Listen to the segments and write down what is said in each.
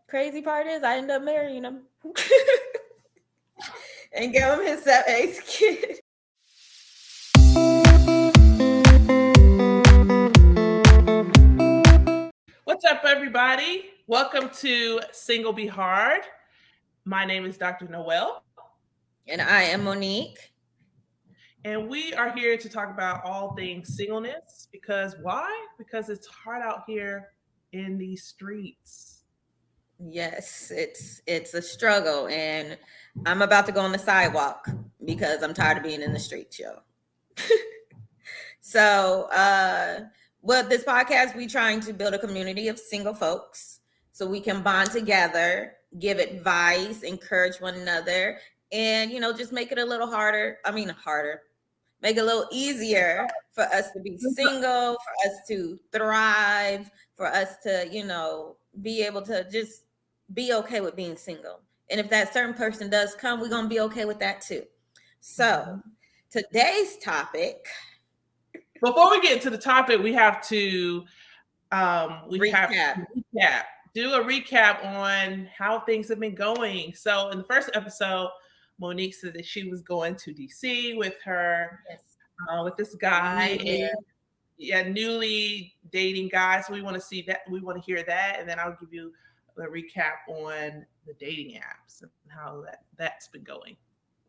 Crazy part is I ended up marrying him and gave him his 8th kid. What's up, everybody? Welcome to Single Be Hard. My name is Dr. Noel, And I am Monique. and we are here to talk about all things singleness. Because why? Because it's hard out here in these streets. Yes, it's a struggle, and I'm about to go on the sidewalk because I'm tired of being in the streets, yo. So, with this podcast, we trying to build a community of single folks so we can bond together, give advice, encourage one another, and just make it a little harder. I mean, harder. Make it a little easier for us to be single, for us to thrive, for us to, be able to just be okay with being single. And if that certain person does come, we're going to be okay with that too. So, today's topic. Before we get into the topic, we have to Recap. Do a recap on how things have been going. So in the first episode, Monique said that she was going to DC with her Yes. With this guy, and newly dating guy. So we want to see that. We want to hear that, and then I'll give you a recap on the dating apps and how that's been going.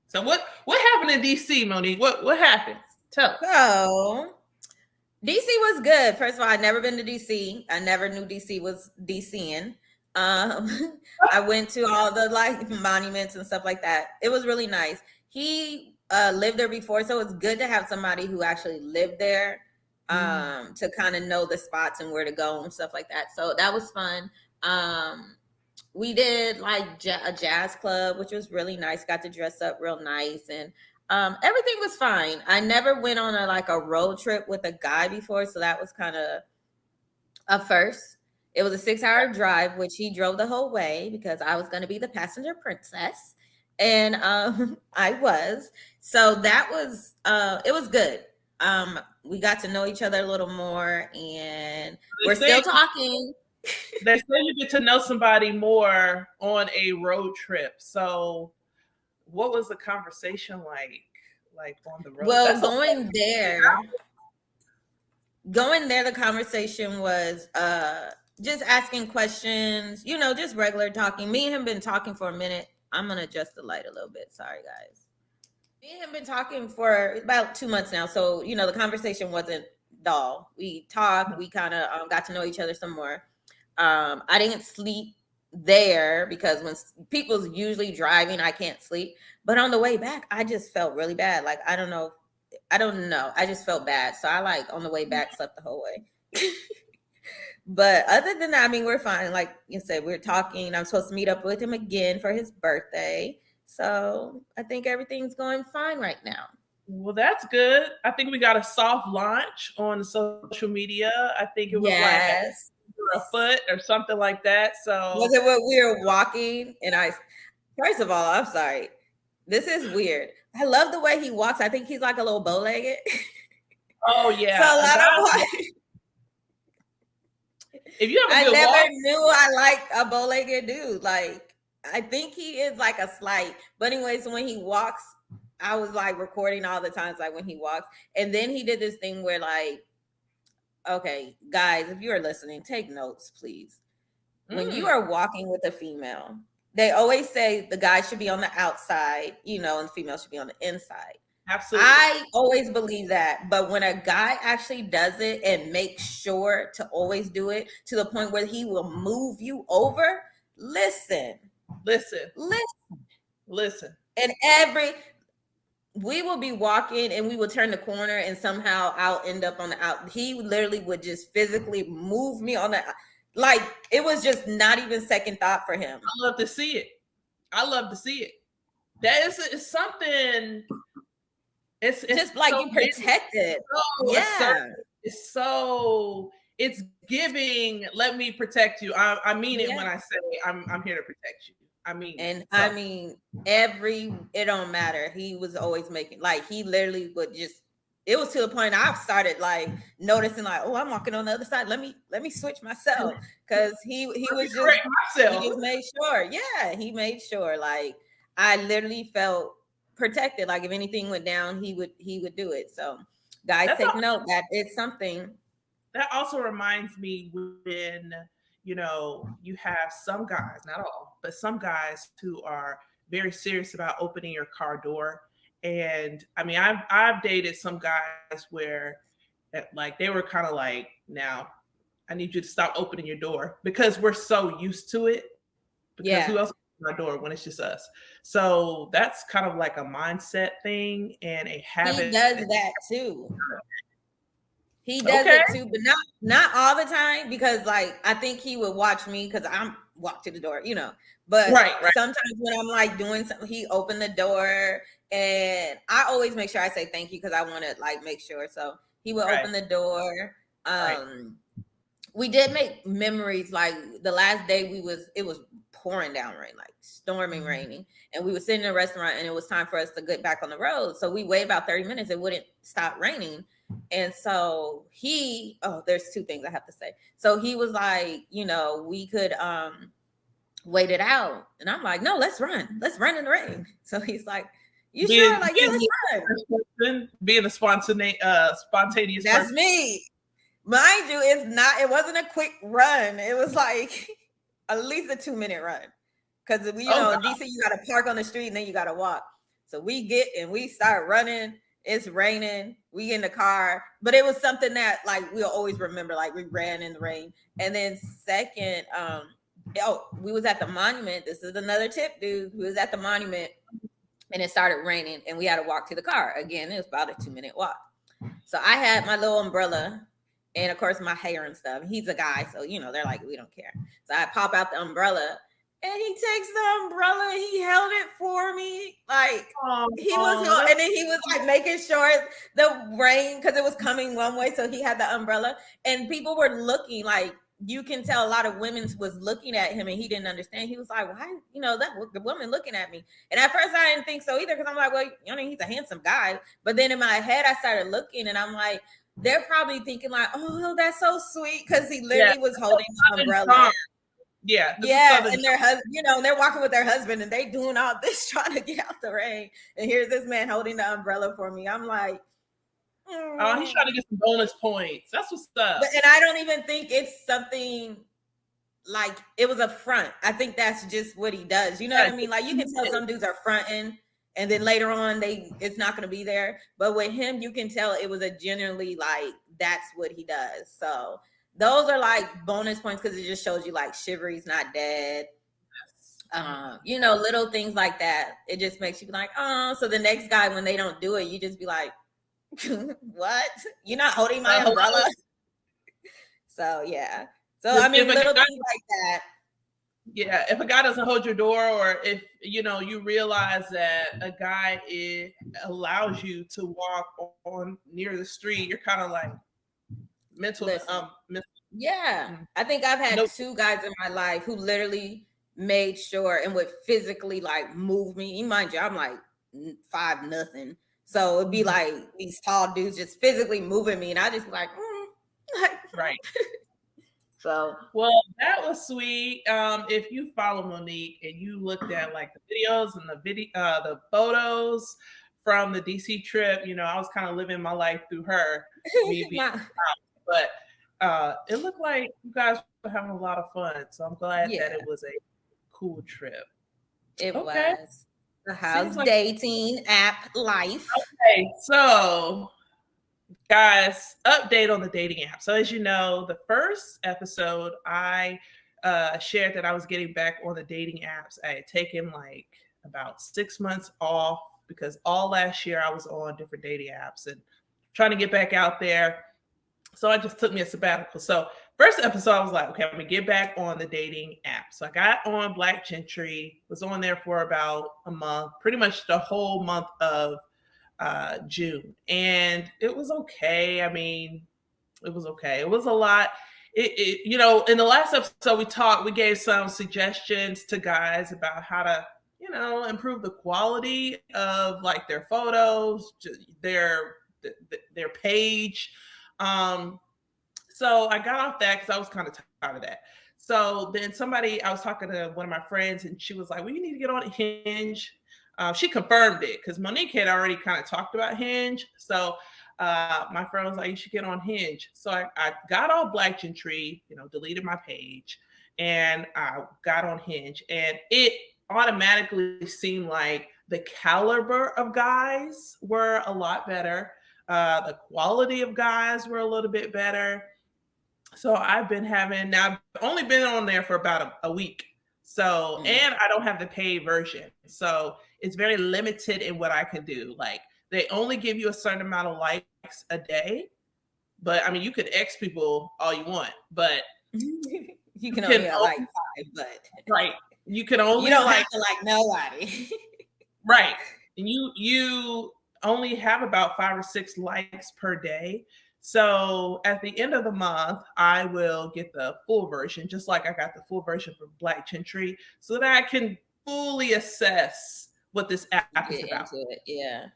So what happened in DC, Monique? What happened? Tell us. So DC was good. First of all, I'd never been to DC. I never knew DC was DCing. I went to all the monuments and stuff like that. It was really nice. He lived there before, so it's good to have somebody who actually lived there to kind of know the spots and where to go and stuff like that. So that was fun. We did a jazz club, which was really nice. Got to dress up real nice, and everything was fine. I never went on a road trip with a guy before, so that was kind of a first. It was a 6-hour drive, which he drove the whole way because I was going to be the passenger princess, and I was. So that was it was good. We got to know each other a little more, and we're still talking. They say you get to know somebody more on a road trip. So what was the conversation like on the road? Well, going there, the conversation was just asking questions, just regular talking. Me and him been talking for a minute. I'm gonna adjust the light a little bit. Sorry, guys. Me and him been talking for about 2 months now, so the conversation wasn't dull. We talked. We kind of got to know each other some more. I didn't sleep there because when people's usually driving, I can't sleep. But on the way back, I just felt really bad. Like I don't know. I just felt bad. So I on the way back slept the whole way. But other than that, I mean, we're fine. Like you said, we're talking. I'm supposed to meet up with him again for his birthday. So I think everything's going fine right now. Well, that's good. I think we got a soft launch on social media. I think it was a foot or something like that. So was it what we were walking? And first of all, I'm sorry. This is weird. I love the way he walks. I think he's like a little bow-legged. Oh yeah. So if you have I never knew I liked a bow-legged dude. Like I think he is like a slight. But anyway, so when he walks, I was recording all the times when he walks. And then he did this thing where okay, guys, if you are listening, take notes, please. When you are walking with a female, they always say the guy should be on the outside, and the female should be on the inside. Absolutely. I always believe that. But when a guy actually does it and makes sure to always do it to the point where he will move you over, listen. And we will be walking and we will turn the corner and somehow I'll end up on the out. He literally would just physically move me on the, it was just not even second thought for him. I love to see it. That is something. It's just like so you protected. It's giving. Let me protect you. I mean it when I say I'm here to protect you. I mean, it don't matter. He was always making he literally would just it was to the point I started like noticing like, oh, I'm walking on the other side. Let me switch myself, because he was just, he just made sure. Yeah, he made sure. Like I literally felt protected. Like if anything went down, he would do it. So guys, take note that it's something. That also reminds me when, you have some guys, not all, but some guys who are very serious about opening your car door. And I mean, I've dated some guys where like they were kind of like, now I need you to stop opening your door, because we're so used to it. Because who else opens our door when it's just us? So that's kind of like a mindset thing and a habit. He does that too. He does it too, but not all the time, because like I think he would watch me because I'm walk to the door, But right. Sometimes when I'm like doing something, he opened the door, and I always make sure I say thank you because I want to like make sure. So he would open the door. We did make memories. Like the last day it was pouring down rain, like storming raining, and we were sitting in a restaurant, and it was time for us to get back on the road. So we waited about 30 minutes. It wouldn't stop raining. And so there's two things I have to say. So he was like, we could wait it out. And I'm like, no, let's run in the rain. So he's like, you sure? Like, yeah, let's run. Being a spontaneous that's person. me. Mind you, it wasn't a quick run. It was like at least a 2-minute run. Because in DC, you gotta park on the street and then you gotta walk. So we start running. It's raining. We in the car, but it was something that like we'll always remember. Like we ran in the rain, and then second, we was at the monument. This is another tip, dude. We was at the monument, and it started raining, and we had to walk to the car. Again, it was about a 2-minute walk. So I had my little umbrella, and of course my hair and stuff. He's a guy, so they're like, we don't care. So I pop out the umbrella. And he takes the umbrella. He held it for me, like he was, and then he was like making sure the rain, because it was coming one way, so he had the umbrella. And people were looking, like you can tell a lot of women was looking at him, and he didn't understand. He was like, "Why, the woman looking at me?" And at first, I didn't think so either, because I'm like, "Well, he's a handsome guy." But then in my head, I started looking, and I'm like, they're probably thinking like, "Oh, that's so sweet," because he literally was holding the umbrella. Yeah, and their husband, they're walking with their husband, and they doing all this trying to get out the rain. And here's this man holding the umbrella for me. I'm like, oh, he's trying to get some bonus points. That's what's up. And I don't even think it's something like it was a front. I think that's just what he does. You know what I mean? Like you can tell some dudes are fronting, and then later on it's not going to be there. But with him, you can tell it was a generally like that's what he does. So those are like bonus points, because it just shows you like Shivery's not dead. Little things like that. It just makes you be like, oh. So the next guy, when they don't do it, you just be like, what? You're not holding my umbrella? So yeah. So I mean, little things like that. Yeah, if a guy doesn't hold your door, or if you realize that a guy allows you to walk on near the street, you're kind of like mentally. Yeah, I think I've had two guys in my life who literally made sure and would physically like move me. Mind you, I'm like 5'0", so it'd be like these tall dudes just physically moving me, and I just be like, right. So well, that was sweet. If you follow Monique and you looked at like the videos and the photos from the DC trip, I was kind of living my life through her. But it looked like you guys were having a lot of fun. So I'm glad that it was a cool trip. It was. How's dating app life? Okay, so guys, update on the dating app. So as you know, the first episode I shared that I was getting back on the dating apps. I had taken like about 6 months off because all last year I was on different dating apps and trying to get back out there. So I just took me a sabbatical. So first episode, I was like, okay, I'm going to get back on the dating app. So I got on Black Gentry, was on there for about a month, pretty much the whole month of June. And it was okay. I mean, it was okay. It was a lot. In the last episode we gave some suggestions to guys about how to, improve the quality of like their photos, their their page. So I got off that because I was kind of tired of that. So then I was talking to one of my friends, and she was like, "Well, you need to get on Hinge." She confirmed it because Monique had already kind of talked about Hinge. So my friend was like, "You should get on Hinge." So I got off Black Gentry, deleted my page, and I got on Hinge, and it automatically seemed like the caliber of guys were a lot better. The quality of guys were a little bit better. So I've only been on there for about a week. So, and I don't have the paid version. So it's very limited in what I can do. Like they only give you a certain amount of likes a day. But I mean, you could X people all you want, but you can only have like 5, but right. You can only you don't have to like nobody. Right. And you only have about 5 or 6 likes per day. So at the end of the month, I will get the full version, just like I got the full version for Black Gentry, so that I can fully assess what this app is about. Yeah.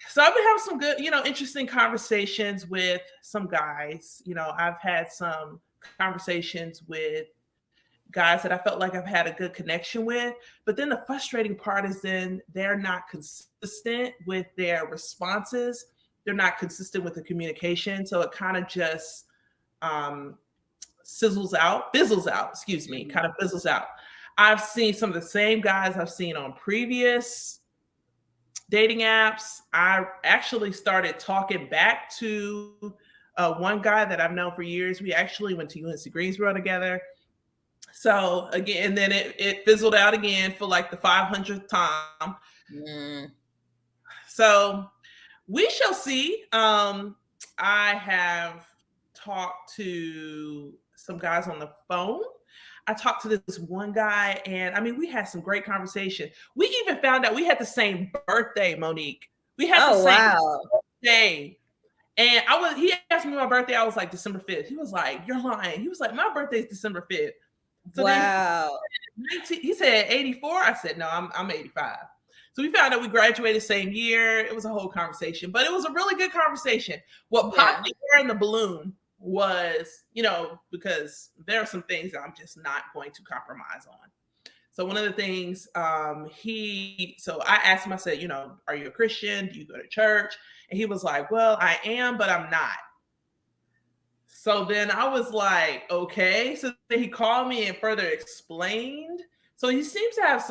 So I've been having some good, interesting conversations with some guys. I've had some conversations with guys that I felt like I've had a good connection with. But then the frustrating part is then they're not consistent with their responses. They're not consistent with the communication. So it kind of just fizzles out, kind of fizzles out. I've seen some of the same guys I've seen on previous dating apps. I actually started talking back to one guy that I've known for years. We actually went to UNC Greensboro together. So again, and then it fizzled out again for like the 500th time. So we shall see. I have talked to some guys on the phone. I talked to this one guy, and I mean, we had some great conversation. We even found out we had the same birthday, Monique. We had the same birthday. And he asked me my birthday. I was like, December 5th. He was like, "You're lying." He was like, "My birthday is December 5th. So wow. Then he said 84. I said, "No, I'm 85. So we found out we graduated same year. It was a whole conversation, but it was a really good conversation. What popped the air in the balloon was, because there are some things that I'm just not going to compromise on. So one of the things so I asked him, I said, "Are you a Christian? Do you go to church?" And he was like, "Well, I am, but I'm not." So then I was like, okay. So then he called me and further explained. So he seems to have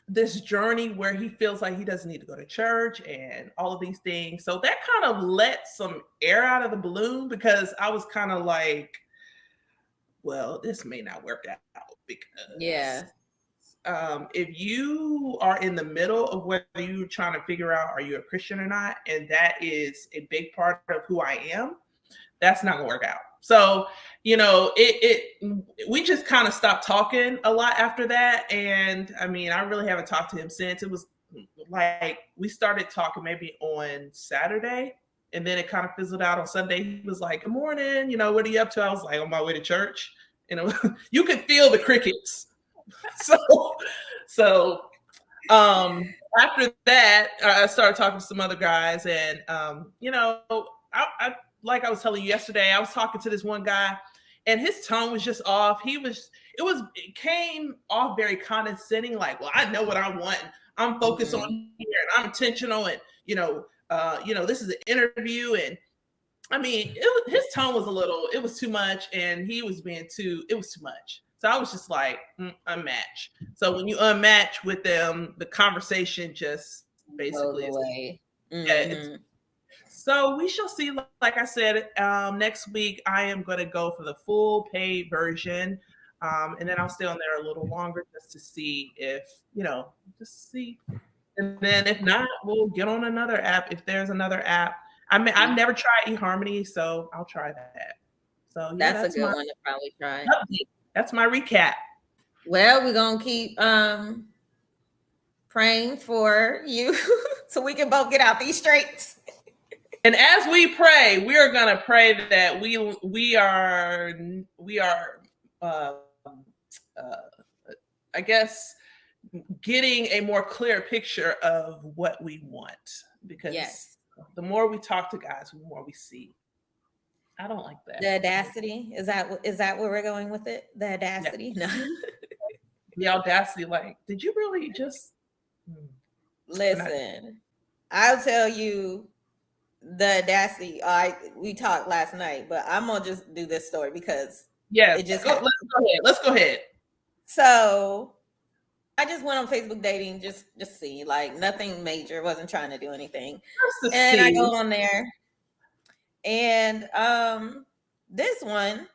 this journey where he feels like he doesn't need to go to church and all of these things. So that kind of let some air out of the balloon, because I was kind of like, well, this may not work out, because if you are in the middle of whether you're trying to figure out, are you a Christian or not, and that is a big part of who I am, that's not gonna work out. So, we just kind of stopped talking a lot after that. And I mean, I really haven't talked to him since. It was like we started talking maybe on Saturday, and then it kind of fizzled out on Sunday. He was like, "Good morning, what are you up to?" I was like, "On my way to church." You could feel the crickets. So after that, I started talking to some other guys, and I like I was telling you yesterday, I was talking to this one guy, and his tone was just off. It came off very condescending, like, "Well, I know what I want. I'm focused on here, and I'm intentional, and this is an interview." And I mean, his tone was it was too much, and he was it was too much. So I was just like, unmatch. So when you unmatch with them, the conversation just basically goes away. So we shall see. Like I said, next week I am going to go for the full paid version, and then I'll stay on there a little longer just to see if just see. And then if not, we'll get on another app if there's another app. I've never tried eHarmony, so I'll try that. So that's a good one to probably try. That's my recap. Well, we're gonna keep praying for you so we can both get out these streets. And as we pray, we are gonna pray that we are I guess getting a more clear picture of what we want, because the more we talk to guys, the more we see. I don't like that. The audacity, is that where we're going with it? The Yeah, audacity? No. the audacity. Like, did you really just? Not, Listen, I'll tell you the audacity. We talked last night, but I'm gonna just do this story because yes, it just let's happened. go ahead. Let's go ahead. So I just went on Facebook dating, just see, like nothing major, wasn't trying to do anything. Just to And I see. go on there, and this one,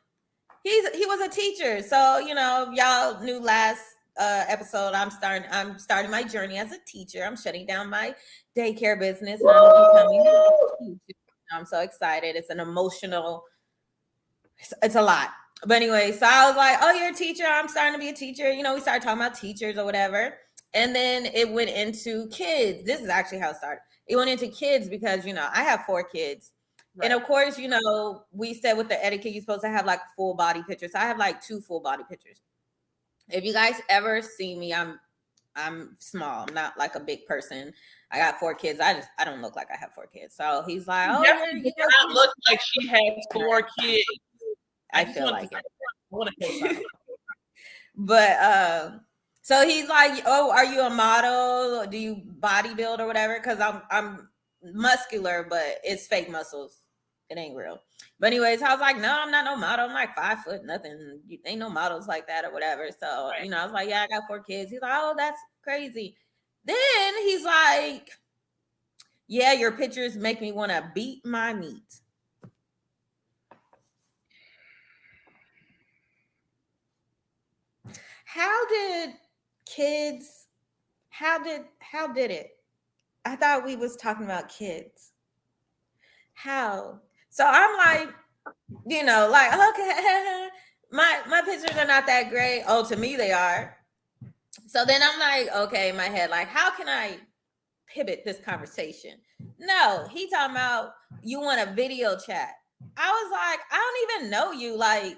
he was a teacher. So, y'all knew last episode, I'm starting my journey as a teacher. I'm shutting down my daycare business and I'm becoming a teacher. I'm so excited. It's an emotional, it's a lot. But anyway, so I was like, oh, you're a teacher. I'm starting to be a teacher. We started talking about teachers or whatever. And then it went into kids. This is actually how it started. It went into kids because, I have 4 kids. Right. And of course, we said with the etiquette, you're supposed to have like full body pictures. So I have like 2 full body pictures. If you guys ever see me, I'm small. I'm not like a big person. I got 4 kids. I don't look like I have 4 kids. So he's like, oh, you do not look like she has 4 kids. I feel like it. I want to But so he's like, oh, are you a model? Do you bodybuild or whatever? Because I'm muscular, but it's fake muscles. It ain't real. But anyways, I was like, no, I'm not no model. I'm like 5 foot, nothing. Ain't no models like that or whatever. So, right. I was like, yeah, I got 4 kids. He's like, oh, that's crazy. Then he's like, yeah, your pictures make me want to beat my meat. How did it? I thought we was talking about kids. How? So I'm like, like, okay, my pictures are not that great. Oh, to me they are. So then I'm like, okay, in my head, like, how can I pivot this conversation? No, he talking about you want a video chat. I was like, I don't even know you. Like,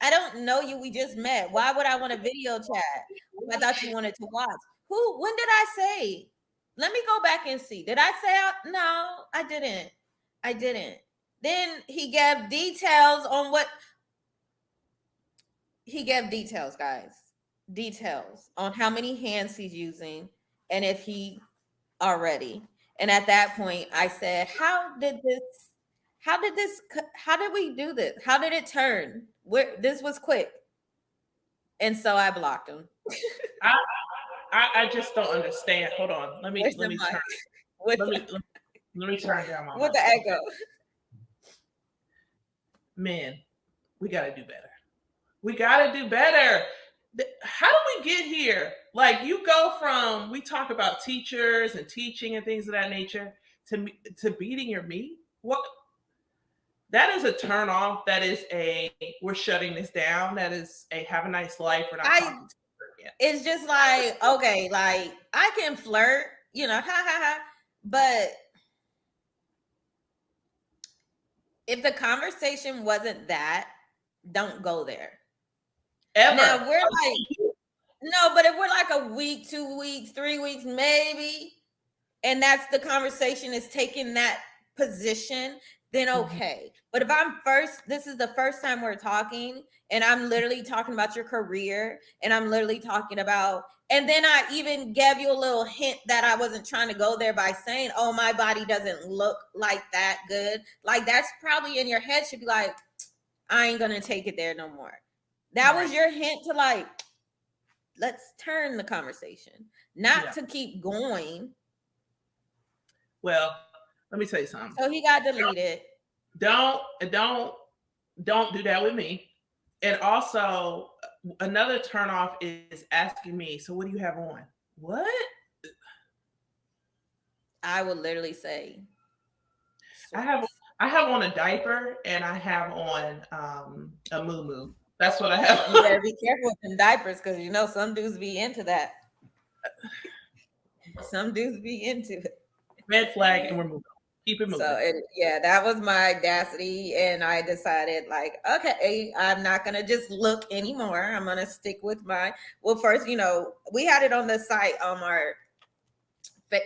I don't know you. We just met. Why would I want a video chat? I thought you wanted to watch. When did I say? Let me go back and see. Did I say no, I didn't. Then he gave details on what he gave details, guys. Details on how many hands he's using and if he already. And at that point, I said, how did we do this? How did it turn? This was quick. And so I blocked him. I just don't understand. Hold on. Let me turn. Let me turn down my with the echo. Man, we gotta do better. We gotta do better. How do we get here? Like, you go from, we talk about teachers and teaching and things of that nature to beating your meat. What? That is a turn off. That is we're shutting this down. That is have a nice life. We're not talking to her again. It's just like, okay, like I can flirt, ha ha ha. But if the conversation wasn't that, don't go there. Ever. Now we're like, no, but if we're like a week, 2 weeks, 3 weeks, maybe, and that's the conversation is taking that position, then okay. But if this is the first time we're talking and I'm literally talking about your career and I'm literally talking about, and then I even gave you a little hint that I wasn't trying to go there by saying, oh, my body doesn't look like that good. Like, that's probably in your head should be like, I ain't going to take it there no more. That was your hint to like, let's turn the conversation, not to keep going. Well, let me tell you something. So he got deleted. Don't do that with me. And also, another turnoff is asking me, so what do you have on? What? I would literally say, I have on a diaper and I have on a muumuu. That's what I have. You better be careful with them diapers because some dudes be into that. Some dudes be into it. Red flag, and we're moving on. Keep it moving. So that was my audacity, and I decided like, okay, I'm not gonna just look anymore. I'm gonna stick with first, we had it on the site on our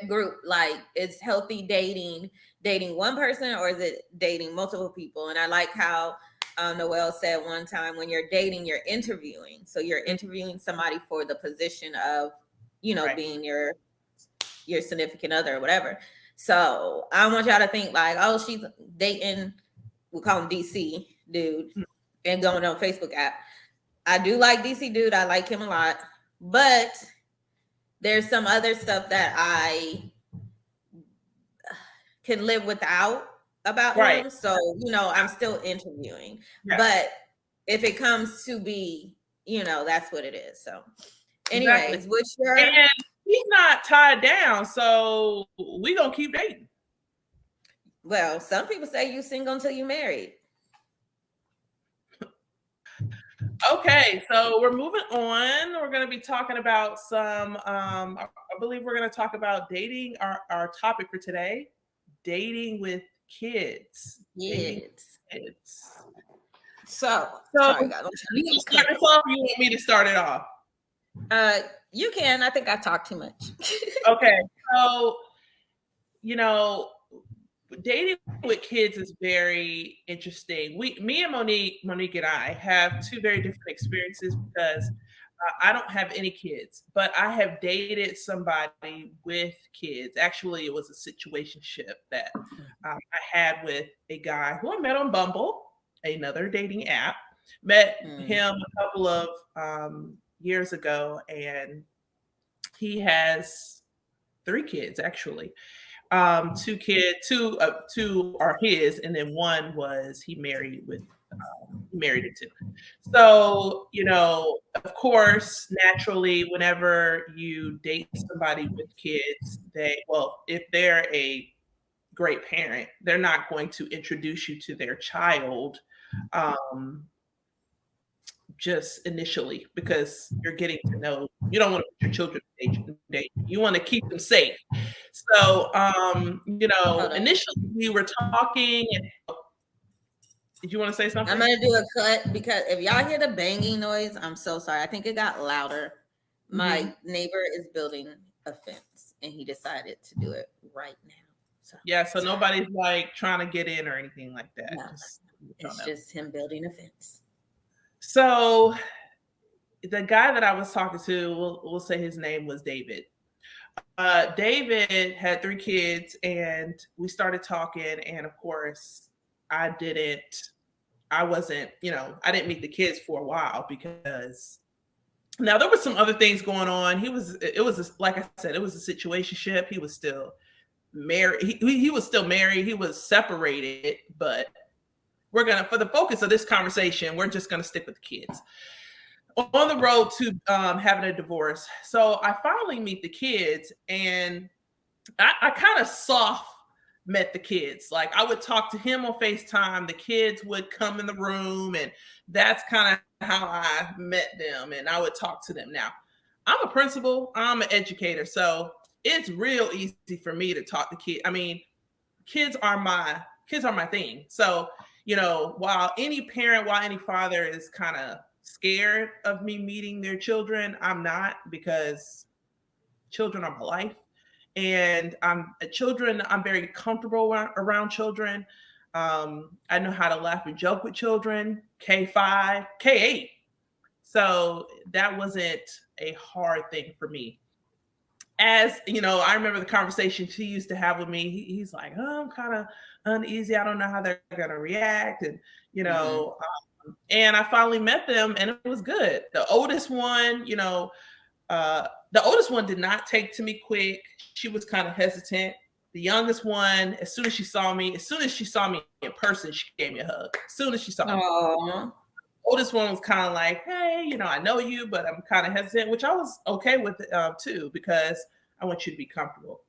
group, like it's healthy dating, dating one person or is it dating multiple people? And I like how Noelle said one time, when you're dating, you're interviewing. So you're interviewing somebody for the position of, Right. being your significant other or whatever. So I want y'all to think like, oh, she's dating, we call him DC dude, and going on Facebook app. I do like DC dude. I like him a lot, but there's some other stuff that I can live without about Right. him. So, I'm still interviewing. Yeah. But if it comes to be, that's what it is. So, anyways, Exactly. which your And he's not tied down, so we gonna keep dating. well, some people say you single until you married. Okay, so we're moving on. We're going to be talking about some, I believe we're going to talk about dating, our topic for today, dating with kids. Dating with Yes. kids. So, So, sorry, guys. you want to start this off, or you want me to start it off? You can. I think I talked too much. Okay, so, dating with kids is very interesting. Me and Monique and I have two very different experiences because I don't have any kids, but I have dated somebody with kids. Actually, it was a situationship that I had with a guy who I met on Bumble, another dating app. Met him a couple of years ago, and he has 3 kids actually. 2 kids, two are his, and then one was he married into. So, of course, naturally, whenever you date somebody with kids, if they're a great parent, they're not going to introduce you to their child just initially, because you're getting to know, you don't want to put your children in danger. You want to keep them safe. So, initially we were talking. Did you want to say something? I'm going to do a cut because if y'all hear the banging noise, I'm so sorry. I think it got louder. My neighbor is building a fence and he decided to do it right now. So nobody's like trying to get in or anything like that. No, it's just him building a fence. So the guy that I was talking to, we'll say his name was David. David had 3 kids, and we started talking. And of course, I didn't meet the kids for a while because now there were some other things going on. Like I said, it was a situationship. He was still married. He was still married. He was separated, but for the focus of this conversation, we're just going to stick with the kids. On the road to having a divorce. So I finally meet the kids, and I kind of soft met the kids. Like, I would talk to him on FaceTime. The kids would come in the room, and that's kind of how I met them. And I would talk to them. Now, I'm a principal. I'm an educator. So it's real easy for me to talk to kids. I mean, kids are my thing. So, while any father is kind of scared of me meeting their children, I'm not, because children are my life. And I'm very comfortable around children. I know how to laugh and joke with children, K5, K8. So that wasn't a hard thing for me. As I remember the conversation she used to have with me. He's like, oh, I'm kind of uneasy. I don't know how they're going to react. And, and I finally met them, and it was good. The oldest one, did not take to me quick. She was kind of hesitant. The youngest one, as soon as she saw me in person, she gave me a hug. As soon as she saw me. The oldest one was kind of like, hey, I know you, but I'm kind of hesitant, which I was okay with too, because I want you to be comfortable.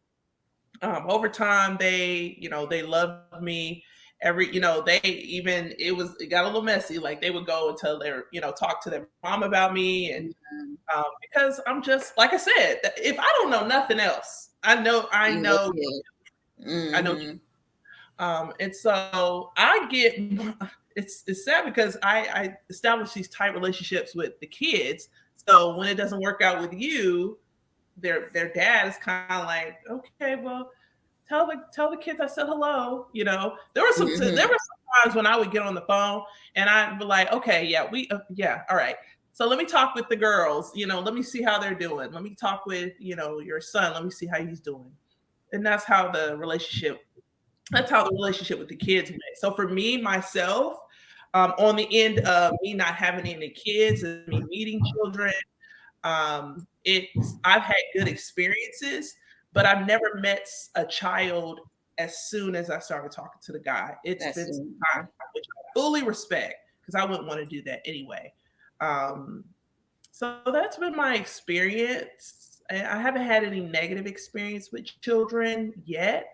Over time, they loved me. It got a little messy. Like, they would go and tell talk to their mom about me. And because I'm just, like I said, if I don't know nothing else, I know. And so it's sad because I established these tight relationships with the kids. So when it doesn't work out with you, their dad is kind of like, okay, well, tell the kids I said hello. There were Mm-hmm. some times when I would get on the phone and I'd be like, okay, yeah, yeah, all right. So let me talk with the girls. Let me see how they're doing. Let me talk with your son. Let me see how he's doing. And that's how the relationship with the kids went. So for me, myself, on the end of me not having any kids and me meeting children, I've had good experiences, but I've never met a child as soon as I started talking to the guy. It's That's been some time, which I fully respect because I wouldn't want to do that anyway. Um, so that's been my experience. And I haven't had any negative experience with children yet.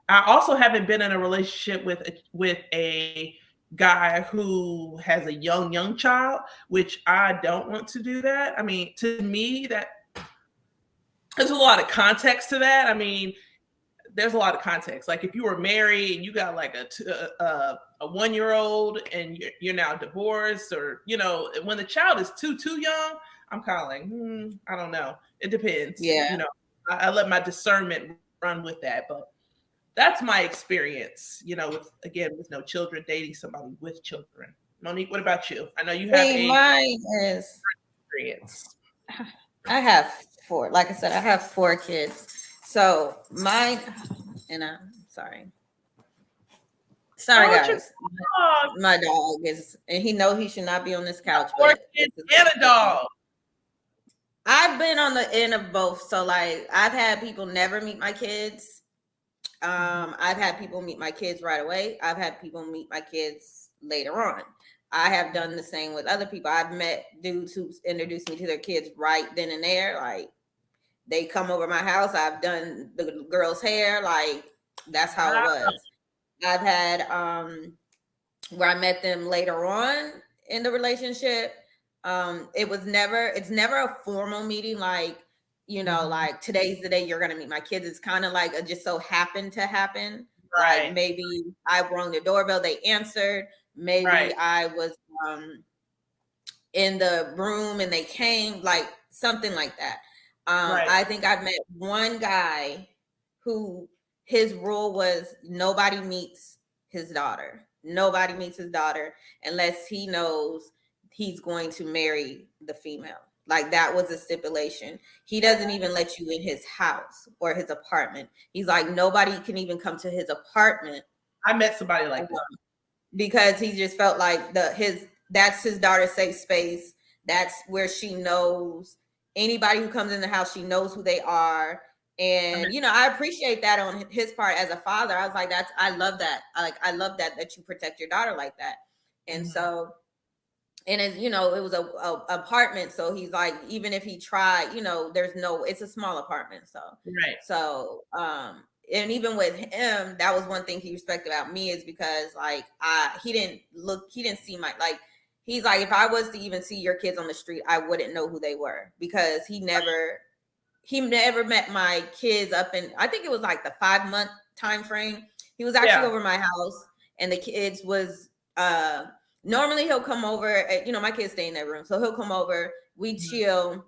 I also haven't been in a relationship with a guy who has a young child, which I don't want to do that. I mean, to me, that there's a lot of context to that. I mean, there's a lot of context. Like if you were married and you got like a 1 year old and you're now divorced, or when the child is too young, I'm kind of like, I don't know. It depends. yeah. I let my discernment run with that, but that's my experience. With no children, dating somebody with children. Monique, what about you? I know you have See, a mine is experience. I have four. Like I said, I have four kids. So mine, and I'm sorry. Sorry, Oh, it's your guys. dog. My dog is, and he know he should not be on this couch, Four but kids and a dog. I've been on the end of both. So like I've had people never meet my kids. I've had people meet my kids right away. I've had people meet my kids later on. I have done the same with other people. I've met dudes who introduced me to their kids right then and there. Like they come over my house. I've done the girl's hair. Like that's how it Wow. was. I've had where I met them later on in the relationship. It's never a formal meeting like, like today's the day you're gonna meet my kids. It's kind of like it just so happened to happen. Like Right. maybe I rang the doorbell, they answered. Maybe Right. I was in the room and they came, like something like that. Right. I think I've met one guy who his rule was nobody meets his daughter. Nobody meets his daughter unless he knows he's going to marry the female. Like that was a stipulation. He doesn't even let you in his house or his apartment. He's like, nobody can even come to his apartment I met somebody like that. because he just felt like that's his daughter's safe space. That's where she knows anybody who comes in the house, she knows who they are. And I appreciate that on his part as a father. I was like, I love that. I love that you protect your daughter like that. And so, and as it was a apartment. So he's like, even if he tried, it's a small apartment. Right. And even with him, that was one thing he respected about me is because like he didn't see my, like, he's like, if I was to even see your kids on the street, I wouldn't know who they were because he never met my kids up in, I think it was like the 5-month time frame. He was actually over my house and the kids was normally he'll come over, my kids stay in their room. So he'll come over, we chill.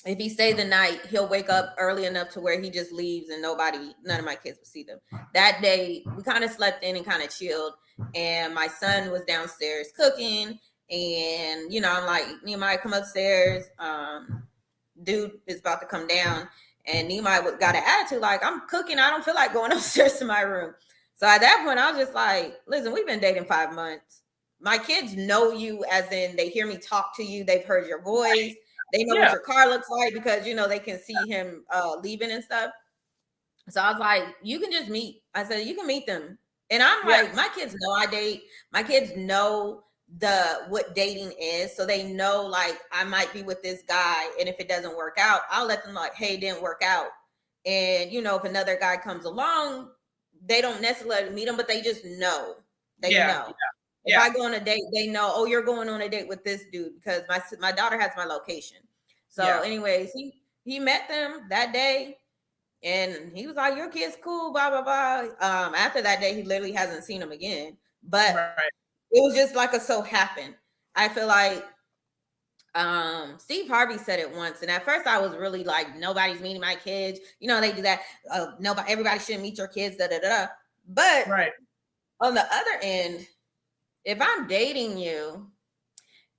If he stayed the night, he'll wake up early enough to where he just leaves and none of my kids will see them. That day, we kind of slept in and kind of chilled. And my son was downstairs cooking. And, I'm like, Nehemiah, come upstairs. Dude is about to come down. And Nehemiah got an attitude like, I'm cooking. I don't feel like going upstairs to my room. So at that point, I was just like, listen, we've been dating 5 months. My kids know you as in they hear me talk to you. They've heard your voice. They know what your car looks like because, they can see him leaving and stuff. So I was like, you can just meet. I said, you can meet them. And I'm like, my kids know I date. My kids know what dating is. So they know like I might be with this guy. And if it doesn't work out, I'll let them like, hey, it didn't work out. And, if another guy comes along, they don't necessarily meet him, but they just know. They know. If I go on a date, they know, oh, you're going on a date with this dude because my daughter has my location. So anyways, he met them that day and he was like, your kid's cool, blah, blah, blah. After that day, he literally hasn't seen him again. But it was just like a so happened. I feel like Steve Harvey said it once, and at first I was really like, nobody's meeting my kids. You know, they do that. Nobody, everybody shouldn't meet your kids. Da da da. But Right. on the other end, if I'm dating you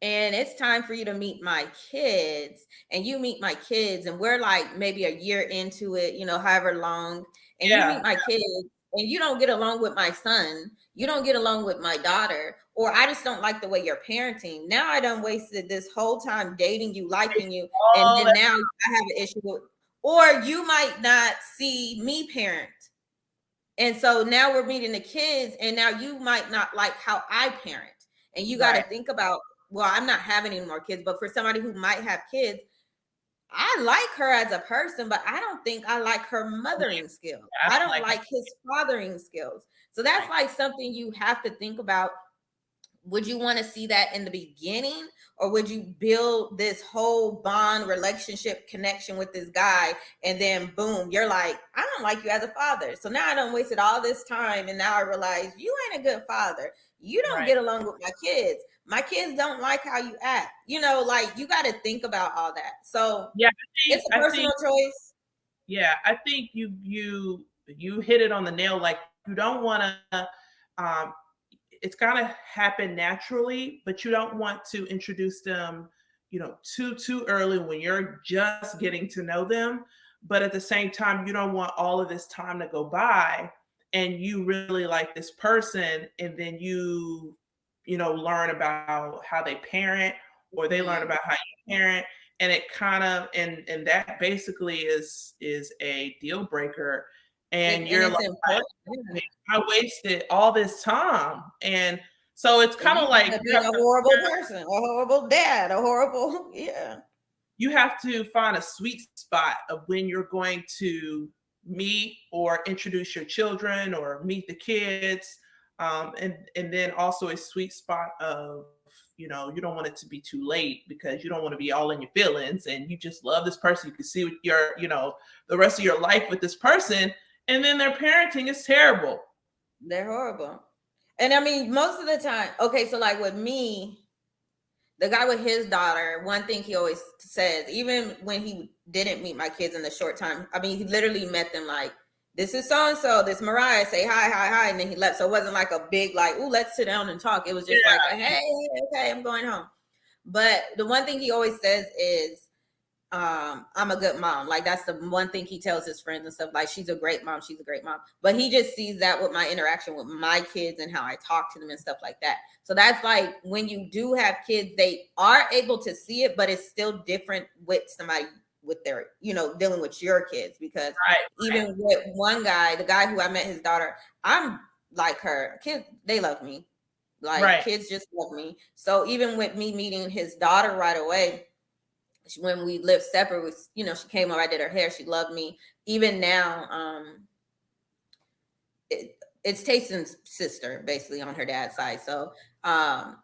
and it's time for you to meet my kids, and you meet my kids, and we're like maybe a year into it, you know, however long, and you Yeah. meet my kids and you don't get along with my son, you don't get along with my daughter, or I just don't like the way you're parenting. Now I done wasted this whole time dating you, liking you, and All then that. now I have an issue with, or you might not see me parent. And so now we're meeting the kids, and now you might not like how I parent. And you got to Right. think about, well, I'm not having any more kids, but for somebody who might have kids, I like her as a person, but I don't think I like her mothering skills. I I feel don't like like his fathering skills. So that's right. like something you have to think about. Would you want to see that in the beginning, or would you build this whole bond, relationship, connection with this guy, and then boom, you're like, I don't like you as a father, so now I done wasted all this time, and now I realize you ain't a good father, you don't Right. get along with my kids don't like how you act, you know, like you got to think about all that. So Yeah. it's a I personal think choice. yeah, I think you hit it on the nail. Like you don't want to. Um, it's gotta happen naturally, but you don't want to introduce them, too early when you're just getting to know them. But at the same time, you don't want all of this time to go by and you really like this person, and then learn about how they parent, or they learn Mm. about how you parent, and it kind of and that basically is a deal breaker. And And you're it's like, important. Yeah. I wasted all this time. And so it's And kind you of like have been a horrible person, a horrible dad, a horrible, yeah. you have to find a sweet spot of when you're going to meet or introduce your children or meet the kids. And then also a sweet spot of, you don't want it to be too late because you don't want to be all in your feelings and you just love this person. You can see the rest of your life with this person, and then their parenting is terrible. They're horrible. And I mean, most of the time, okay, so like with me, the guy with his daughter, one thing he always says, even when he didn't meet my kids in the short time, I mean, he literally met them like, this is so and so, this Mariah, say hi, hi, hi, and then he left. So it wasn't like a big, like, oh, let's sit down and talk. It was just like, a, Yeah. hey, okay, I'm going home. But the one thing he always says is, I'm a good mom. Like that's the one thing he tells his friends and stuff. Like she's a great mom. She's a great mom. But he just sees that with my interaction with my kids and how I talk to them and stuff like that. So that's like when you do have kids, they are able to see it, but it's still different with somebody with their, dealing with your kids. Because Right. even with one guy, the guy who I met his daughter, I'm like her. Kids, they love me. Like Right. kids just love me. So even with me meeting his daughter right away, when we lived separate, she came over, I did her hair, she loved me. Even now, it's Tayson's sister basically on her dad's side. So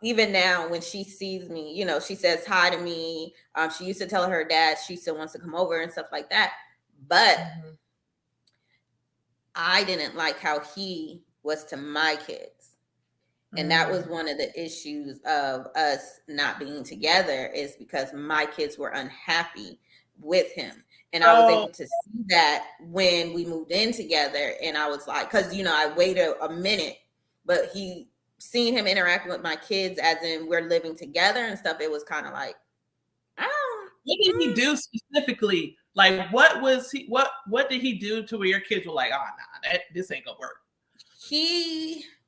even now when she sees me, she says hi to me. She used to tell her dad she still wants to come over and stuff like that. But I didn't like how he was to my kids. And that was one of the issues of us not being together, is because my kids were unhappy with him. And I was So able to see that when we moved in together. And I was like, because, I waited a minute, but seeing him interacting with my kids as in we're living together and stuff, it was kind of like, oh. what did he do specifically? Like, what did he do to where your kids were like, oh, nah, this ain't gonna work?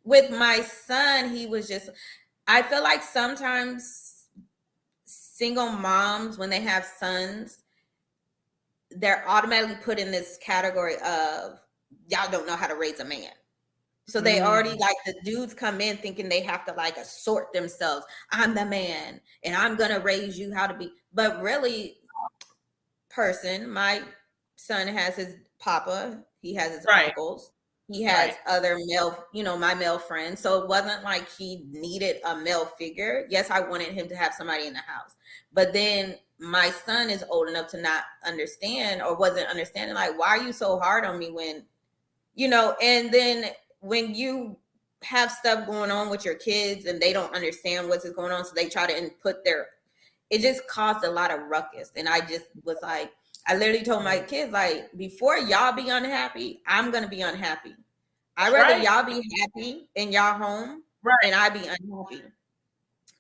With my son, he was just, I feel like sometimes single moms, when they have sons, they're automatically put in this category of y'all don't know how to raise a man. So they already, like, the dudes come in thinking they have to like assort themselves. I'm the man and I'm gonna raise you how to be. But really, my son has his papa, he has his Right. uncles, he has other male, my male friends. So it wasn't like he needed a male figure. Yes, I wanted him to have somebody in the house. But then my son is old enough to not understand, or wasn't understanding, like, why are you so hard on me when, and then when you have stuff going on with your kids and they don't understand what's going on, so they try to input it just caused a lot of ruckus. And I just was like, I literally told my kids, like, before y'all be unhappy, I'm gonna be unhappy. I'd rather y'all be happy in y'all home and I be unhappy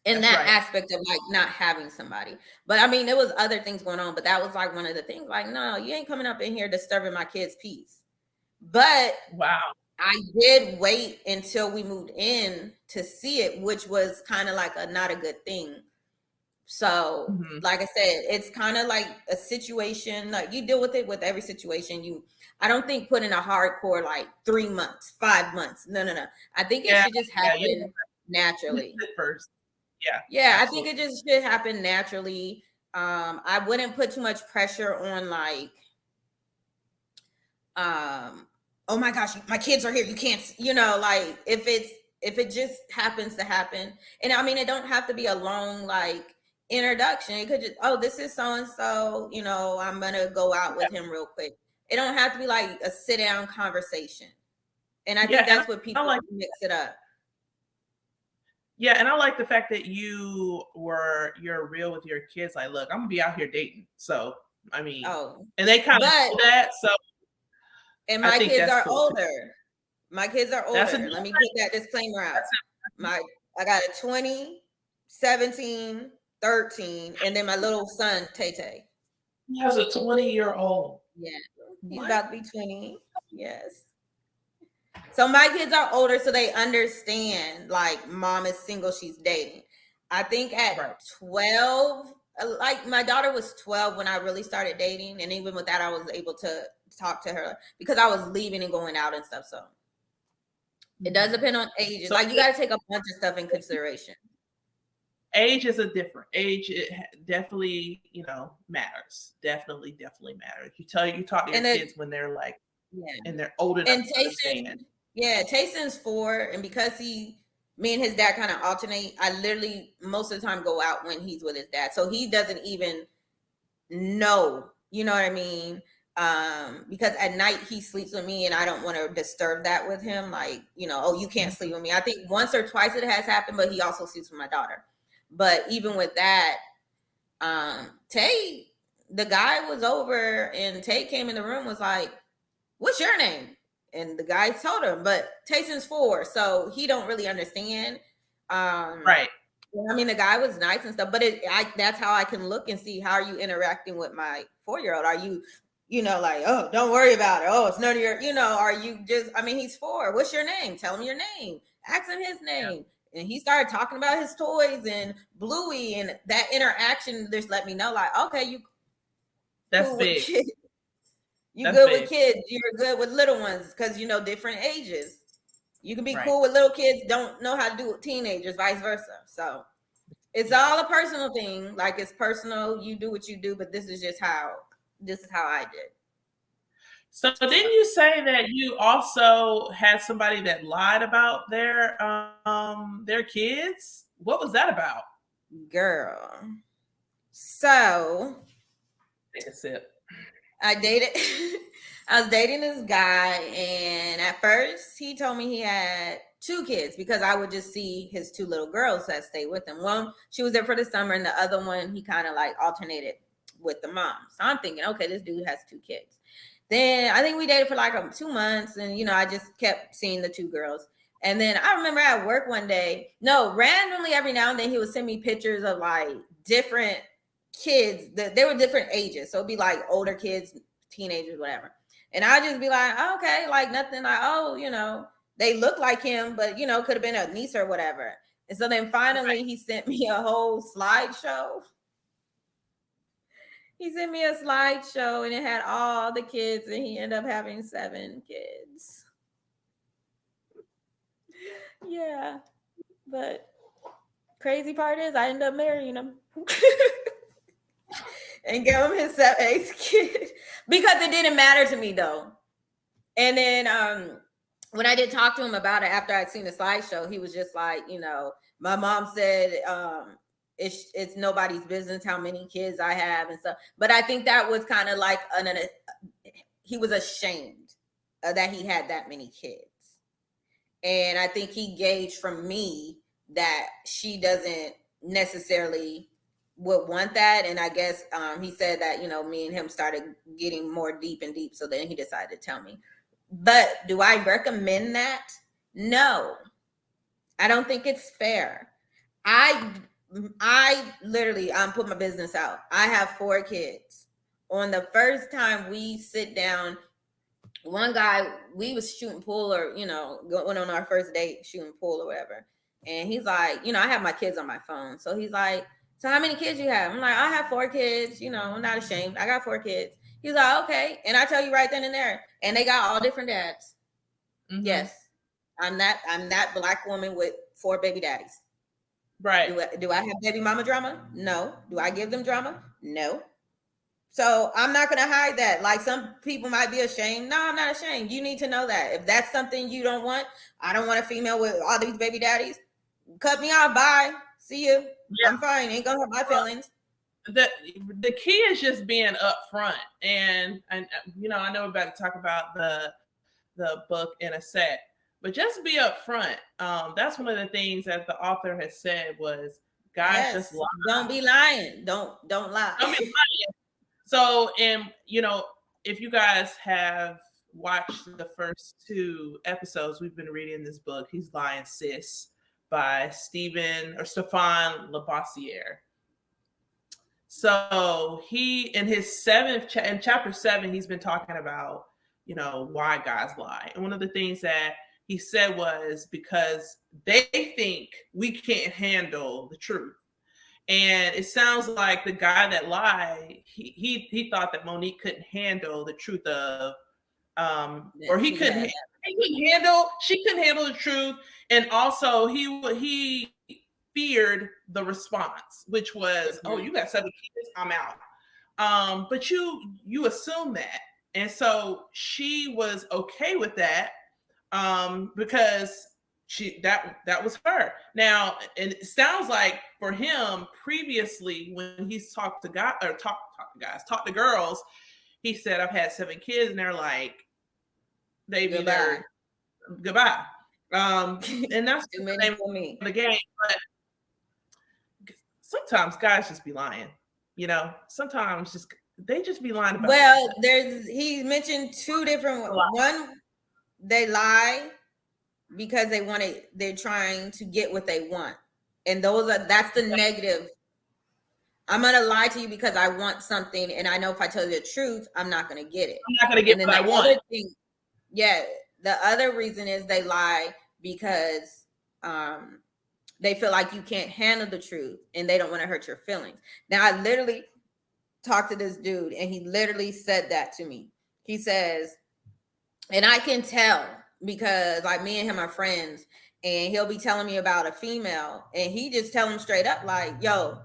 in that aspect of like not having somebody. But I mean, there was other things going on, but that was like one of the things, like, no, you ain't coming up in here disturbing my kids' peace. But wow, I did wait until we moved in to see it, which was kind of like not a good thing. So, like I said, it's kind of like a situation, like you deal with it with every situation. I don't think put in a hardcore like 3 months, 5 months. No. I think it should just happen naturally. First. Yeah, absolutely. I think it just should happen naturally. I wouldn't put too much pressure on like, oh my gosh, my kids are here. You can't, like if it just happens to happen. And I mean, it don't have to be a long like introduction. It could just, oh, this is so and so. I'm gonna go out with him real quick. It don't have to be like a sit down conversation. And I think that's what people like, mix it up. Yeah, and I like the fact that you're real with your kids. Like, look, I'm gonna be out here dating. So I mean, and they kind of know that. So, and my kids are older. My kids are older. Let me put that disclaimer out. I got a 20, 17, 13, and then my little son, Tay. He has a 20-year-old. Yeah, he's about to be 20. Yes. So my kids are older, so they understand, like, mom is single, she's dating. I think at 12, like my daughter was 12 when I really started dating. And even with that, I was able to talk to her because I was leaving and going out and stuff. So it does depend on ages. So like you got to take a bunch of stuff in consideration. Age is a different age. It definitely, matters. Definitely matters. You talk to your kids when they're like, and they're old enough to understand. Yeah, Tayson's 4, and because me and his dad kind of alternate, I literally most of the time go out when he's with his dad. So he doesn't even know, you know what I mean? Because at night he sleeps with me and I don't want to disturb that with him. Like, oh, you can't sleep with me. I think once or twice it has happened, but he also sleeps with my daughter. But even with that, Tay, the guy was over and Tay came in the room, was like, what's your name? And the guy told him, but Tayson's 4, so he don't really understand. Right. I mean, the guy was nice and stuff, but that's how I can look and see, how are you interacting with my 4-year-old? Are you, like, oh, don't worry about it. Oh, it's none of your, are you just, I mean, he's 4. What's your name? Tell him your name. Ask him his name. Yeah. And he started talking about his toys and Bluey, and that interaction just let me know, like, okay, that's cool big. You good with kids. You're good with little ones because different ages. You can be cool with little kids, don't know how to do with teenagers, vice versa. So it's all a personal thing. Like, it's personal. You do what you do, but this is how I did. So didn't you say that you also had somebody that lied about their kids? What was that about? Girl. So take a sip. I was dating this guy, and at first he told me he had 2 kids because I would just see his 2 little girls that stayed with him. One, she was there for the summer, and the other one he kind of like alternated with the mom. So I'm thinking, okay, this dude has 2 kids. Then I think we dated for like 2 months, and I just kept seeing the 2 girls. And then I remember at work one day, randomly every now and then he would send me pictures of like different kids that they were different ages. So it'd be like older kids, teenagers, whatever. And I'd just be like, oh, okay, like nothing, like, oh, they look like him, but could have been a niece or whatever. And so then finally he sent me a whole slideshow. He sent me a slideshow and it had all the kids, and he ended up having 7 kids. Yeah. But crazy part is I ended up marrying him. And give him his 8th kid because it didn't matter to me though. And then when I did talk to him about it after I'd seen the slideshow, he was just like, my mom said it's nobody's business how many kids I have and stuff. But I think that was kind of like he was ashamed that he had that many kids. And I think he gauged from me that she doesn't necessarily would want that. And I guess he said that, me and him started getting more deep and deep. So then he decided to tell me. But do I recommend that? No, I don't think it's fair. I literally put my business out. I have 4 kids. On the first time we sit down, one guy, we was shooting pool, or going on our first date shooting pool or whatever, and he's like, I have my kids on my phone, so he's like, so how many kids you have? I'm like, I have 4 kids. I'm not ashamed, I got 4 kids. He's like, okay. And I tell you right then and there, and they got all different dads. Mm-hmm. Yes, I'm that Black woman with 4 baby daddies. Right. Do I have baby mama drama? No. Do I give them drama? No. So I'm not going to hide that. Like, some people might be ashamed. No, I'm not ashamed. You need to know that. If that's something you don't want, I don't want a female with all these baby daddies. Cut me off. Bye. See you. Yeah. I'm fine. Ain't going to hurt my feelings. The key is just being upfront. And I know we're about to talk about the book in a sec, but just be upfront. That's one of the things that the author has said was, guys, just lie. Don't be lying. Don't lie. Don't be lying. So, and if you guys have watched the first 2 episodes, we've been reading this book, He's Lying Sis, by Stefan Labossiere. So he, in his in chapter 7, he's been talking about, why guys lie. And one of the things that he said was because they think we can't handle the truth. And it sounds like the guy that lied, he thought that Monique couldn't handle the truth of, or she couldn't handle the truth. And also he feared the response, which was, oh, you got 7 kids, I'm out. But you assume that. And so she was okay with that, because that was her. Now, and it sounds like for him previously, when he's talked to girls, he said, I've had 7 kids, and they're like, goodbye. And that's the name of the game. But sometimes guys just be lying. Sometimes they just be lying about he mentioned 2 different ones. One, they lie because they're trying to get what they want. And that's the negative. I'm going to lie to you because I want something, and I know if I tell you the truth, I'm not going to get it. I'm not going to get what I want. The other reason is they lie because they feel like you can't handle the truth, and they don't want to hurt your feelings. Now, I literally talked to this dude, and he literally said that to me. He says, and I can tell, because like me and him are friends, and he'll be telling me about a female, and he just tell him straight up, like, yo,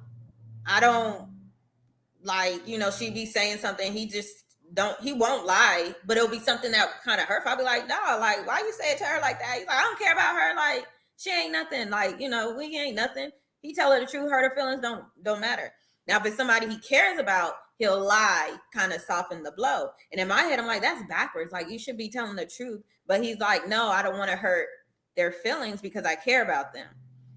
I don't like, she be saying something, he won't lie, but it'll be something that kind of hurtful. I'll be like, no, like, why you say it to her like that? He's like, I don't care about her, like, she ain't nothing, like, we ain't nothing. He tell her the truth, hurt her feelings don't matter. Now, if it's somebody he cares about, he'll lie, kind of soften the blow. And in my head, I'm like, that's backwards. Like, you should be telling the truth. But he's like, no, I don't want to hurt their feelings because I care about them.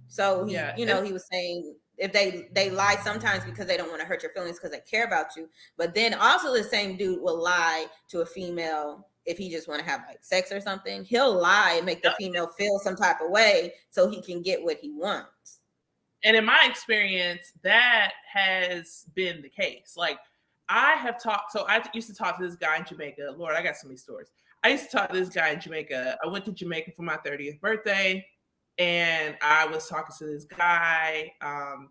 So he was saying, if they lie sometimes because they don't want to hurt your feelings because they care about you. But then also the same dude will lie to a female if he just want to have like sex or something. He'll lie and make the female feel some type of way so he can get what he wants. And in my experience, that has been the case. Like, I used to talk to this guy in Jamaica. Lord, I got so many stories. I used to talk to this guy in Jamaica. I went to Jamaica for my 30th birthday, and I was talking to this guy.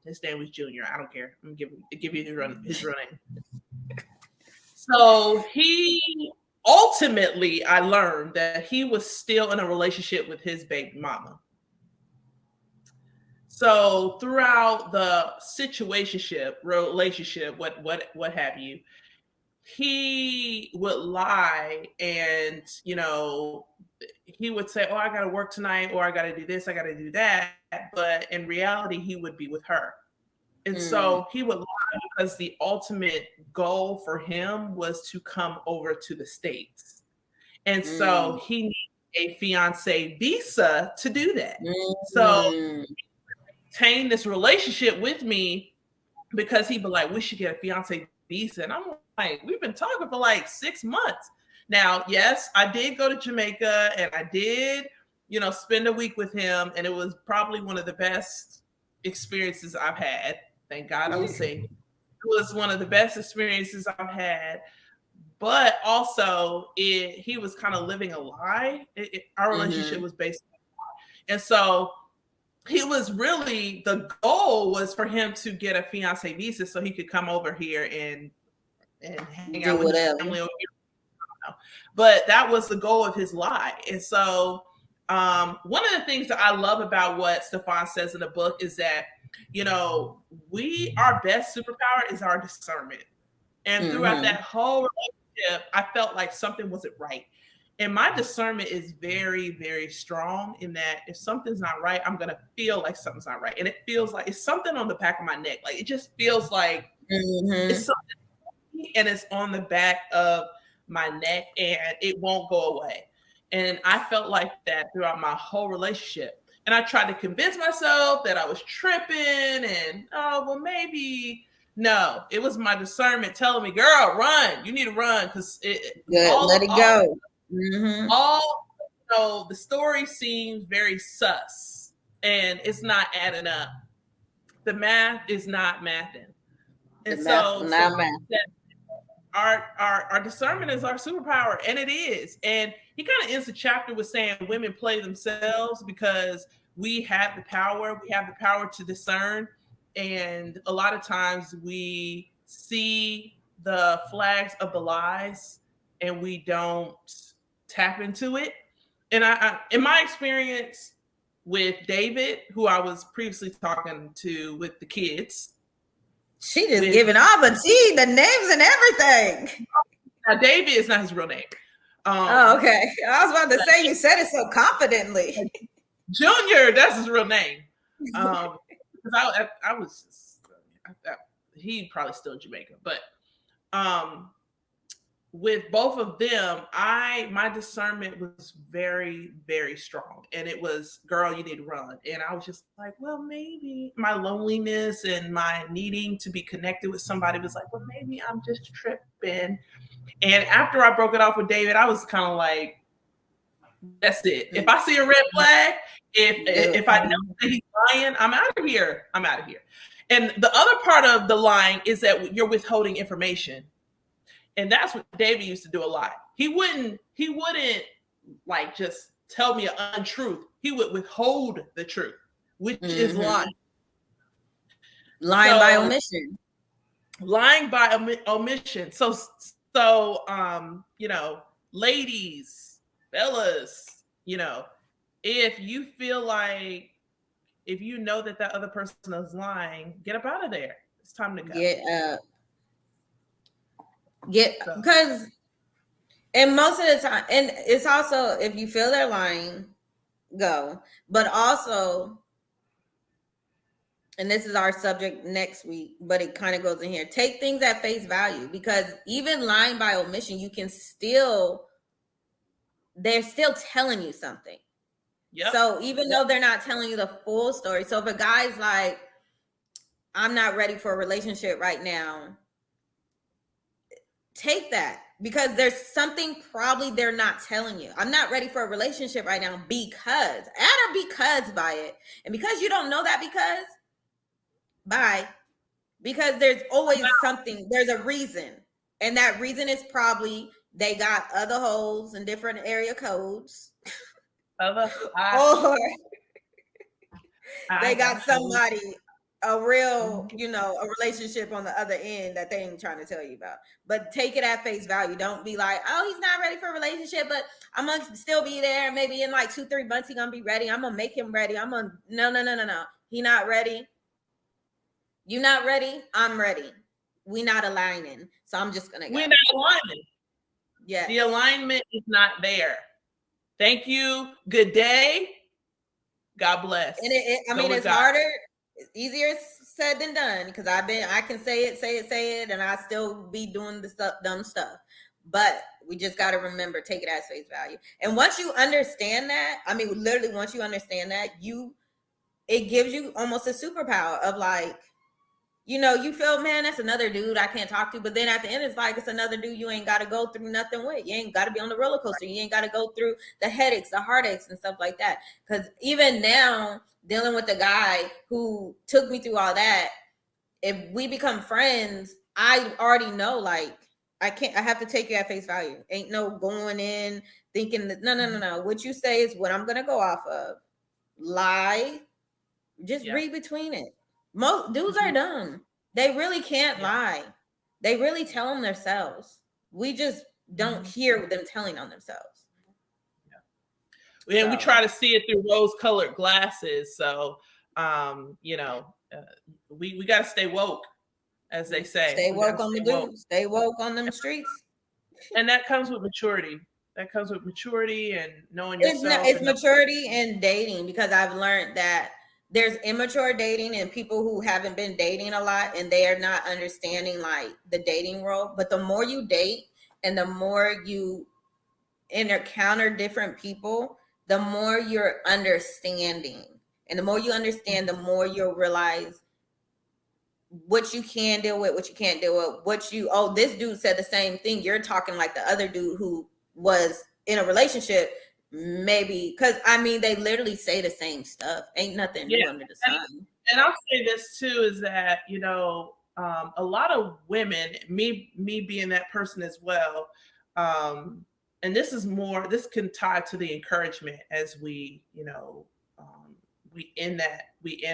His name was Junior. I don't care. I'm gonna give you his running. So ultimately, I learned that he was still in a relationship with his baby mama. So throughout the relationship, what have you, he would lie, and he would say, oh, I got to work tonight, or I got to do this, I got to do that. But in reality, he would be with her. And so he would lie because the ultimate goal for him was to come over to the States. And so he needed a fiance visa to do that. So he maintained this relationship with me because he'd be like, we should get a fiance visa. And I'm like, we've been talking for like 6 months. Now, yes, I did go to Jamaica and I did, spend a week with him. And it was probably one of the best experiences I've had. Thank God I was single. It was one of the best experiences I've had. But also, he was kind of living a lie. Our relationship was based on a lie. And so he was really, the goal was for him to get a fiance visa so he could come over here and hang out with his family over here. But that was the goal of his lie. And so one of the things that I love about what Stefan says in the book is that, our best superpower is our discernment. And throughout that whole relationship, I felt like something wasn't right. And my discernment is very, very strong in that if something's not right, I'm going to feel like something's not right. And it feels like it's something on the back of my neck. Like it just feels like it's something, and it's on the back of my neck and it won't go away. And I felt like that throughout my whole relationship. And I tried to convince myself that I was tripping and, maybe. No, it was my discernment telling me, girl, run. You need to run because let it go. The story seems very sus and it's not adding up. The math is not mathing. And our discernment is our superpower, and it is. And he kind of ends the chapter with saying women play themselves because we have the power. We have the power to discern. And a lot of times we see the flags of the lies and we don't tap into it. And I in my experience with David, who I was previously talking to with the kids. She just giving all the tea, the names and everything. Now, David is not his real name. Okay. I was about to say, you said it so confidently. Junior, that's his real name. Because he probably still in Jamaica, but with both of them, my discernment was very, very strong, and it was, girl, you need to run. And I was just like, well, maybe my loneliness and my needing to be connected with somebody was like, well, maybe I'm just tripping. And after I broke it off with David, I was kind of like, that's it. If I see a red flag, if I know that he's lying, I'm out of here. I'm out of here. And the other part of the lying is that you're withholding information. And that's what David used to do a lot. He wouldn't like just tell me an untruth. He would withhold the truth, which is lying. Lying by omission. Lying by omission. So, ladies, fellas, if you feel like, if you know that other person is lying, get up out of there. It's time to go. Get up. Because, and most of the time, and it's also, if you feel they're lying, go. But also, and this is our subject next week, but it kind of goes in here, take things at face value, because even lying by omission, they're still telling you something. Yep. So even though they're not telling you the full story, so if a guy's like, I'm not ready for a relationship right now, take that, because there's something probably they're not telling you. I'm not ready for a relationship right now because, add or because by it. And because you don't know that because there's always something, there's a reason. And that reason is probably they got other holes in different area codes. Or they got somebody, a real, a relationship on the other end that they ain't trying to tell you about. But take it at face value. Don't be like, oh, he's not ready for a relationship, but I'm gonna still be there. Maybe in like 2-3 months he's gonna be ready. I'm gonna make him ready. No. He not ready. You not ready. I'm ready. We not aligning. So I'm just gonna go. We're not aligning. Yeah. The alignment is not there. Thank you. Good day. God bless. And it's harder. It's easier said than done, because I can say it, and I still be doing the dumb stuff. But we just got to remember, take it as face value. And once you understand that, literally once you understand that, it gives you almost a superpower of like, you feel, man, that's another dude I can't talk to. But then at the end, it's like, it's another dude you ain't got to go through nothing with. You ain't got to be on the roller coaster. You ain't got to go through the headaches, the heartaches, and stuff like that. Because even now, dealing with the guy who took me through all that, if we become friends, I already know, like, I have to take you at face value. Ain't no going in thinking that, no. What you say is what I'm going to go off of. Lie. Just read between it. Most dudes are dumb. They really can't lie. They really tell them themselves. We just don't hear them telling on themselves. And we try to see it through rose-colored glasses. So, we got to stay woke, as they say. Stay woke on the dudes. Stay woke on them streets. And that comes with maturity. That comes with maturity and knowing yourself. It's maturity and dating, because I've learned that there's immature dating and people who haven't been dating a lot and they are not understanding like the dating world. But the more you date and the more you encounter different people, the more you're understanding. And the more you understand, the more you'll realize what you can deal with, what you can't deal with, this dude said the same thing. You're talking like the other dude who was in a relationship. Maybe because they literally say the same stuff. Ain't nothing new under the sun. And I'll say this too, is that a lot of women, me being that person as well, and this can tie to the encouragement as we end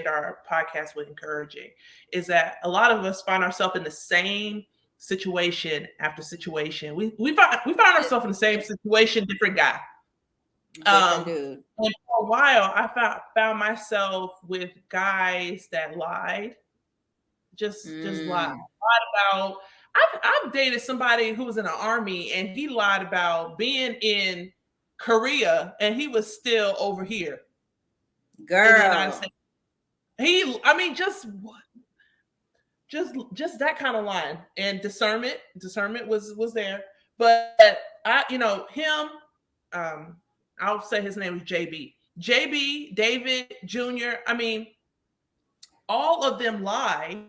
our podcast with encouraging, is that a lot of us find ourselves in the same situation after situation. We find ourselves in the same situation, different guy. Dude. And for a while, I found myself with guys that lied, just lied about. I've dated somebody who was in the army, and he lied about being in Korea, and he was still over here, girl. In the United States. Just that kind of lying. And discernment was there, but him. I'll say his name was JB. JB, David Jr. All of them lied.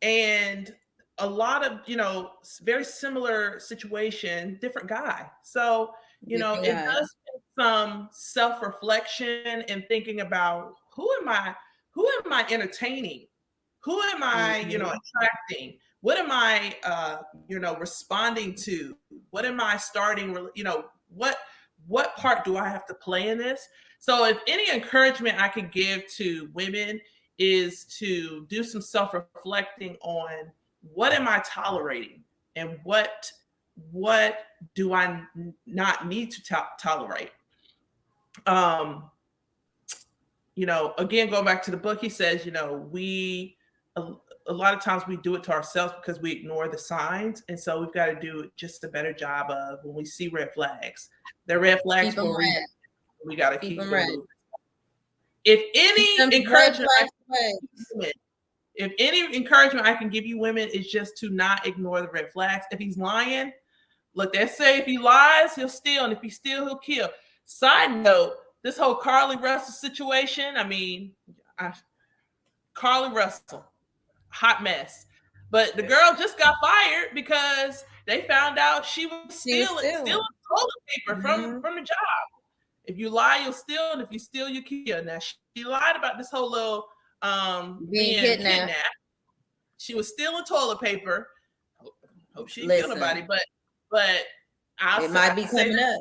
And a lot of, very similar situation, different guy. So, it does take some self-reflection and thinking about who am I entertaining? Who am I, attracting? What am I, responding to? What am I starting, what part do I have to play in this? So if any encouragement I could give to women is to do some self-reflecting on what am I tolerating and what do I not need to tolerate? Again, going back to the book, he says, a lot of times we do it to ourselves because we ignore the signs. And so we've got to do just a better job of when we see red flags. They're red flags for a reason. We got to keep them red. If any encouragement I can give you women is just to not ignore the red flags. If he's lying, look, they say if he lies, he'll steal. And if he steals, he'll kill. Side note, this whole Carly Russell situation, Carly Russell, hot mess. But the girl just got fired because they found out she was stealing toilet paper from the job. If you lie, you'll steal, and if you steal, you kill. Now she lied about this whole little being kidnapped. She was stealing toilet paper. Hope she didn't kill nobody, but it might be coming up.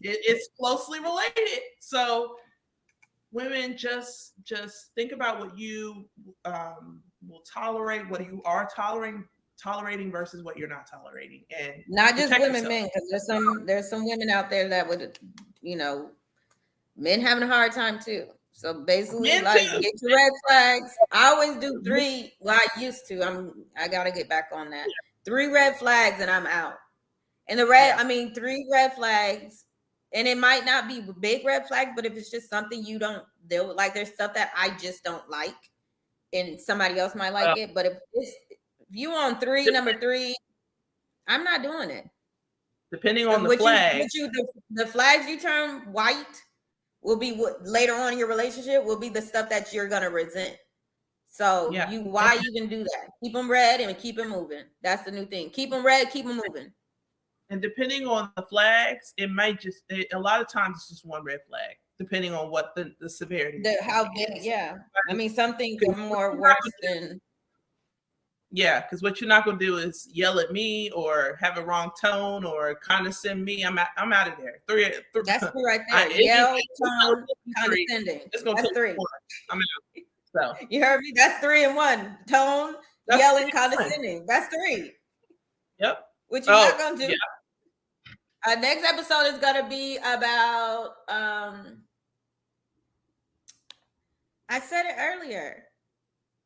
It's closely related. So women, just think about what you will tolerate, what you are tolerating versus what you're not tolerating, and not just women, men, because there's some women out there that would, men having a hard time too. So basically, get your red flags. I always do 3. Well, I used to. I gotta get back on that. 3 red flags and I'm out. And 3 red flags. And it might not be big red flags, but if it's just something you don't deal with, like there's stuff that I just don't like, and somebody else might like it. But if you on 3, number 3, I'm not doing it. Depending on the flag. The flags you turn white will be what later on in your relationship will be the stuff that you're gonna resent. So Yeah. why even do that? Keep them red and keep it moving. That's the new thing. Keep them red, keep them moving. And depending on the flags, it might a lot of times it's just one red flag, depending on what the severity. How big? Yeah. I mean, some things are more worse than. Yeah, because what you're not gonna do is yell at me or have a wrong tone or condescend me. I'm out of there. Three. That's three right there. Yell, tone, condescending. It's gonna That's three. I'm out. So you heard me. That's 3 and 1. Tone, yelling, condescending. That's 3. Yep. Which you're not gonna do. Yeah. Next episode is gonna be about. I said it earlier.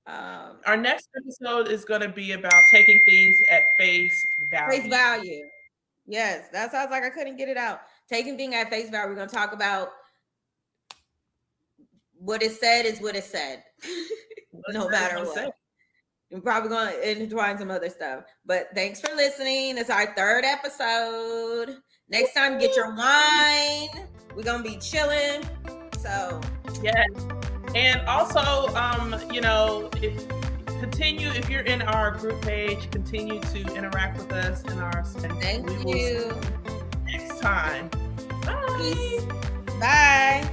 Our next episode is going to be about taking things at face value. Face value. Yes, that sounds like I couldn't get it out. Taking things at face value. We're going to talk about what it said is what it said. No matter what. We're probably going to intertwine some other stuff. But thanks for listening. It's our 3rd episode. Next time, get your wine. We're going to be chilling. So, yes. And also, if you're in our group page, continue to interact with us in our segment. Thank you. Next time. Bye. Peace. Bye.